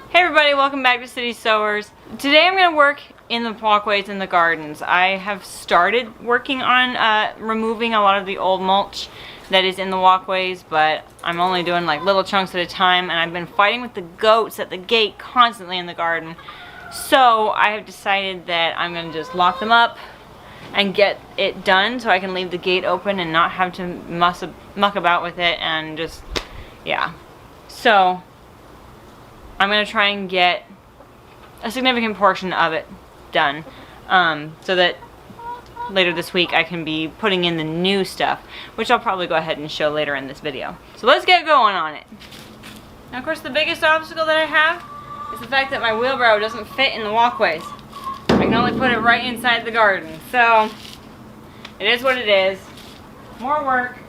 Hey everybody, welcome back to City Sewers. Today I'm going to work in the walkways in the gardens. I have started working on removing a lot of the old mulch that is in the walkways, but I'm only doing like little chunks at a time, and I've been fighting with the goats at the gate constantly in the garden. So I have decided that I'm going to just lock them up and get it done so I can leave the gate open and not have to muck about with it and just, yeah. So I'm going to try and get a significant portion of it done so that later this week I can be putting in the new stuff, which I'll probably go ahead and show later in this video. So let's get going on it. Now, of course, the biggest obstacle that I have is the fact that my wheelbarrow doesn't fit in the walkways. I can only put it right inside the garden. So it is what it is. More work.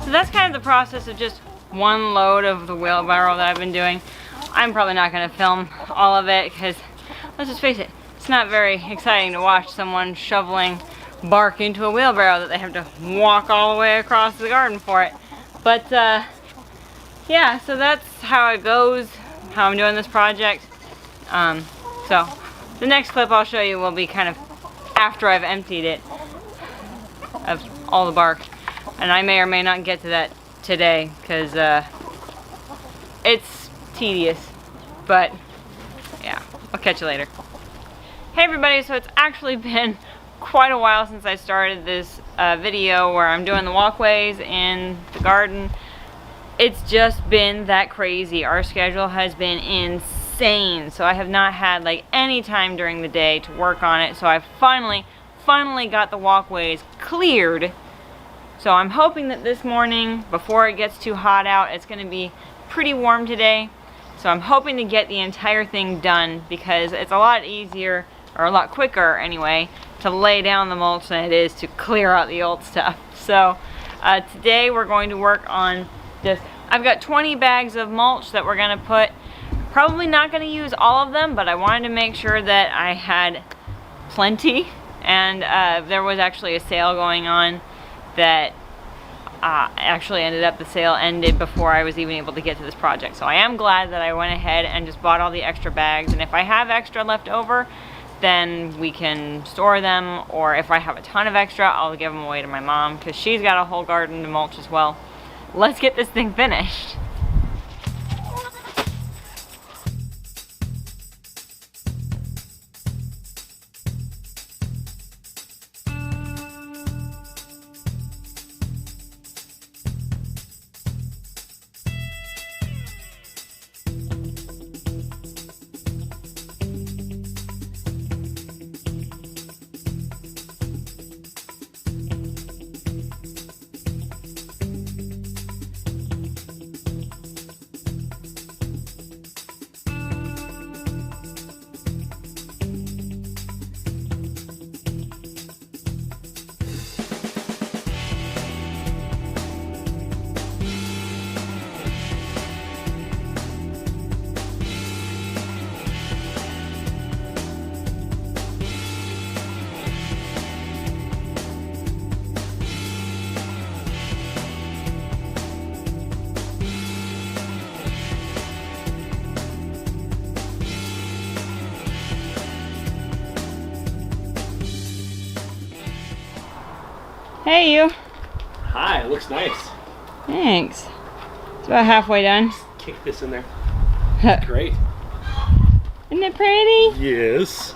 So that's kind of the process of just one load of the wheelbarrow that I've been doing. I'm probably not going to film all of it because, let's just face it, it's not very exciting to watch someone shoveling bark into a wheelbarrow that they have to walk all the way across the garden for it. But yeah, so that's how it goes, how I'm doing this project. So the next clip I'll show you will be kind of after I've emptied it of all the bark. And I may or may not get to that today because it's tedious, but yeah, I'll catch you later. Hey everybody, so it's actually been quite a while since I started this video where I'm doing the walkways in the garden. It's just been that crazy. Our schedule has been insane, so I have not had like any time during the day to work on it. So I finally got the walkways cleared. So I'm hoping that this morning, before it gets too hot out, it's going to be pretty warm today. So I'm hoping to get the entire thing done because it's a lot easier, or a lot quicker anyway, to lay down the mulch than it is to clear out the old stuff. So today we're going to work on just, I've got 20 bags of mulch that we're going to put. Probably not going to use all of them, but I wanted to make sure that I had plenty. And there was actually a sale going on that actually ended up, the sale ended before I was even able to get to this project. So I am glad that I went ahead and just bought all the extra bags, and if I have extra left over, then we can store them, or if I have a ton of extra, I'll give them away to my mom because she's got a whole garden to mulch as well. Let's get this thing finished. Hey you. Hi, it looks nice. Thanks. It's about halfway done. Kick this in there. Great. Isn't it pretty? Yes.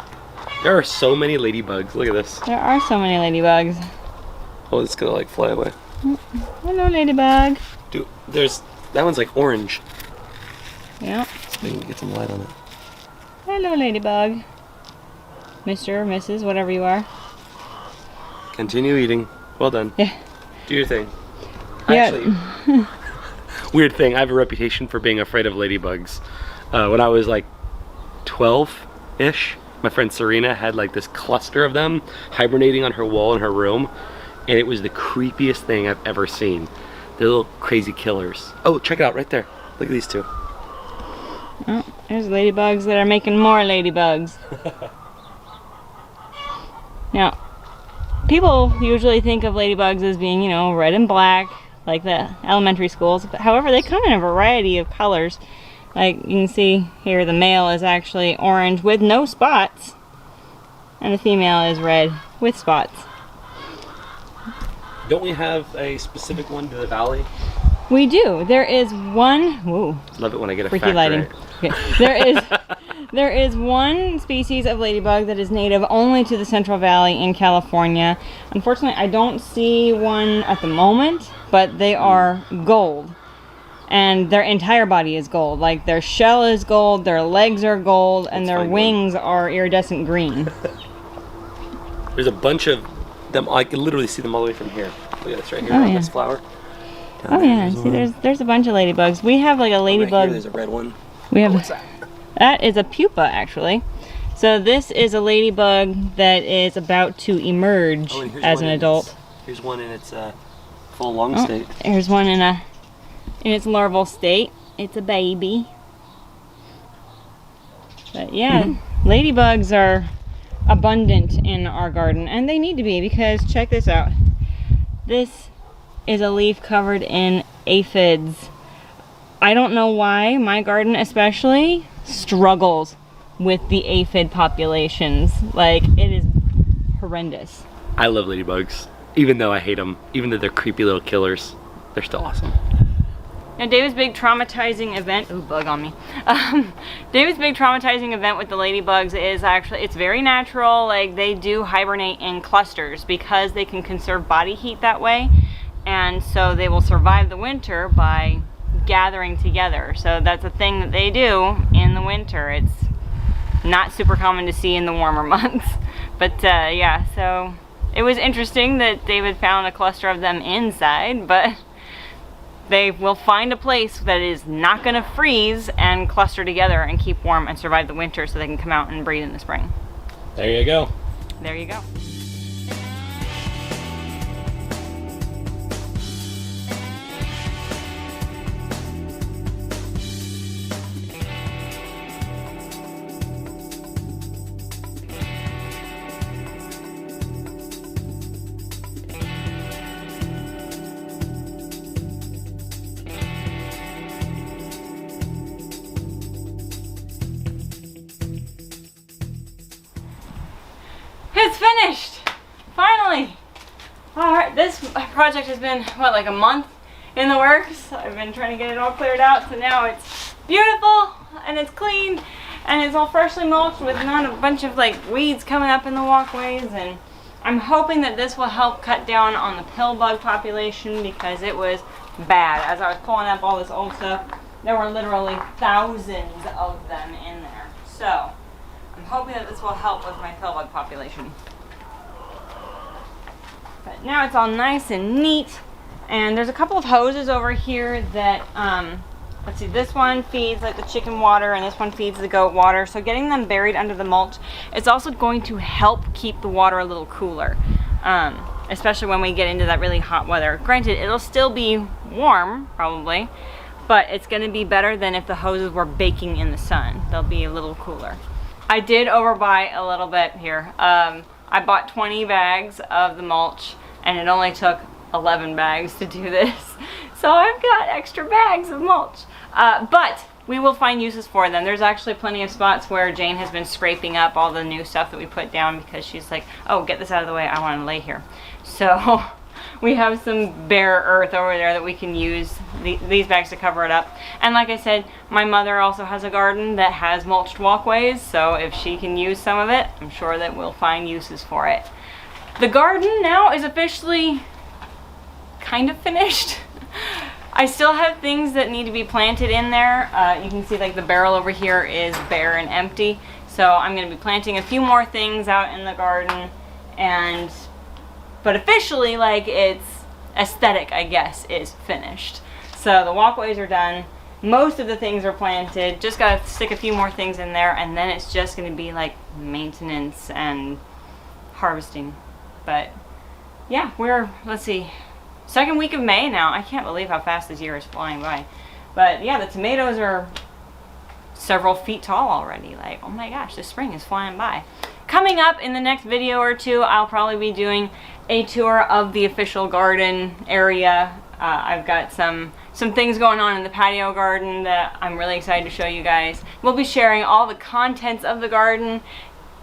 There are so many ladybugs. Look at this. There are so many ladybugs. Oh, it's gonna like fly away. Hello, Ladybug. Dude, there's that one's like orange. Yeah. So we can get some light on it. Hello, Ladybug. Mr. or Mrs., whatever you are. Continue eating. Well done. Yeah. Do your thing. Yeah. Actually, weird thing, I have a reputation for being afraid of ladybugs. When I was like 12-ish, my friend Serena had like this cluster of them hibernating on her wall in her room, and it was the creepiest thing I've ever seen. They're little crazy killers. Oh, check it out right there. Look at these two. Oh, there's ladybugs that are making more ladybugs. Now, people usually think of ladybugs as being, you know, red and black, like the elementary schools. But however, they come in a variety of colors. Like you can see here, the male is actually orange with no spots, and the female is red with spots. Don't we have a specific one to the valley? We do. There is one. Whoa! Love it when I get a freaky fact lighting. right. Okay. There is one species of ladybug that is native only to the Central Valley in California. Unfortunately, I don't see one at the moment, but they are gold. And their entire body is gold. Like their shell is gold, their legs are gold, and their wings are iridescent green. There's a bunch of them. I can literally see them all the way from here. Look at this right here. Oh, yeah. This flower. Oh yeah, see there's a bunch of ladybugs. We have like a ladybug. Right here, there's a red one. We have what's that? That is a pupa actually. So this is a ladybug that is about to emerge as an adult. Here's one in its full long state. Here's one in its larval state. It's a baby. But yeah, ladybugs are abundant in our garden, and they need to be, because check this out. This is a leaf covered in aphids. I don't know why my garden especially struggles with the aphid populations. Like, it is horrendous. I love ladybugs, even though I hate them, even though they're creepy little killers. They're still awesome. Now, David's big traumatizing event, ooh, bug on me. David's big traumatizing event with the ladybugs is actually, it's very natural. Like, they do hibernate in clusters because they can conserve body heat that way. And so they will survive the winter by gathering together. So that's a thing that they do in the winter. It's not super common to see in the warmer months. But yeah, so it was interesting that David found a cluster of them inside, but they will find a place that is not going to freeze and cluster together and keep warm and survive the winter so they can come out and breed in the spring. There you go. There you go. It's finished! Finally! Alright, this project has been, what, like a month in the works. I've been trying to get it all cleared out, so now it's beautiful, and it's clean, and it's all freshly mulched with not a bunch of like weeds coming up in the walkways, and I'm hoping that this will help cut down on the pill bug population, because it was bad. As I was pulling up all this old stuff, there were literally thousands of them in there. So, I'm hoping that this will help with my pill bug population. But now it's all nice and neat. And there's a couple of hoses over here that, let's see, this one feeds like the chicken water and this one feeds the goat water. So getting them buried under the mulch, it's also going to help keep the water a little cooler. Especially when we get into that really hot weather. Granted, it'll still be warm, probably, but it's going to be better than if the hoses were baking in the sun. They'll be a little cooler. I did overbuy a little bit here. I bought 20 bags of the mulch, and it only took 11 bags to do this. So I've got extra bags of mulch. But we will find uses for them. There's actually plenty of spots where Jane has been scraping up all the new stuff that we put down, because she's like, oh, get this out of the way, I want to lay here. So we have some bare earth over there that we can use these bags to cover it up. And like I said, my mother also has a garden that has mulched walkways, so if she can use some of it, I'm sure that we'll find uses for it. The garden now is officially kind of finished. I still have things that need to be planted in there. You can see like the barrel over here is bare and empty. So I'm going to be planting a few more things out in the garden, but officially, like, its aesthetic, I guess, is finished. So the walkways are done. Most of the things are planted. Just got to stick a few more things in there, and then it's just going to be like maintenance and harvesting. But yeah, let's see, second week of May now. I can't believe how fast this year is flying by. But yeah, the tomatoes are several feet tall already. Like, oh my gosh, the spring is flying by. Coming up in the next video or two, I'll probably be doing a tour of the official garden area. I've got some things going on in the patio garden that I'm really excited to show you guys. We'll be sharing all the contents of the garden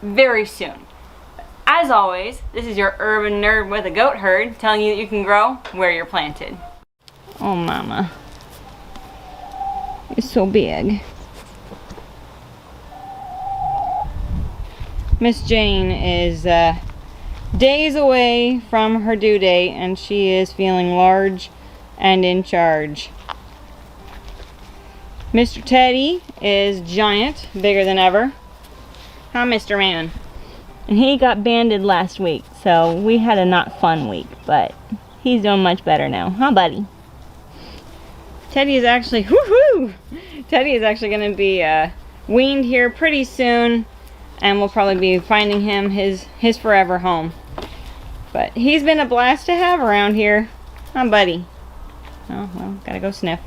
very soon. As always, this is your urban nerd with a goat herd telling you that you can grow where you're planted. Oh mama, it's so big. Miss Jane is days away from her due date, and she is feeling large and in charge. Mr. Teddy is giant, bigger than ever. Huh, Mr. Man? And he got banded last week, so we had a not fun week, but he's doing much better now. Huh, buddy? Teddy is actually, woohoo! Teddy is actually going to be weaned here pretty soon, and we'll probably be finding him his forever home. But he's been a blast to have around here. Huh, buddy? Oh, well, gotta go sniff.